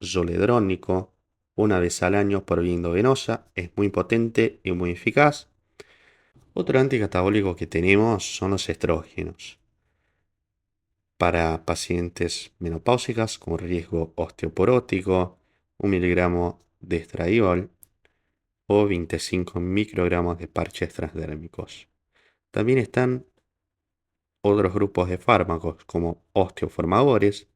zoledrónico, una vez al año por vía endovenosa. Es muy potente y muy eficaz. Otro anticatabólico que tenemos son los estrógenos. Para pacientes menopáusicas con riesgo osteoporótico, 1 miligramo de estradiol o 25 microgramos de parches transdérmicos. También están otros grupos de fármacos como osteoformadores,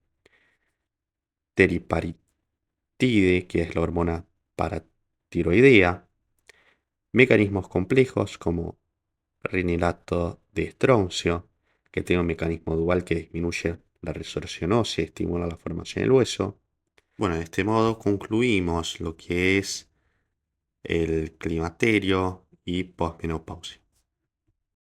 teriparitide, que es la hormona paratiroidea, mecanismos complejos como rinilato de estroncio, que tiene un mecanismo dual que disminuye la resorción ósea y estimula la formación del hueso. Bueno, de este modo concluimos lo que es el climaterio y posmenopausia.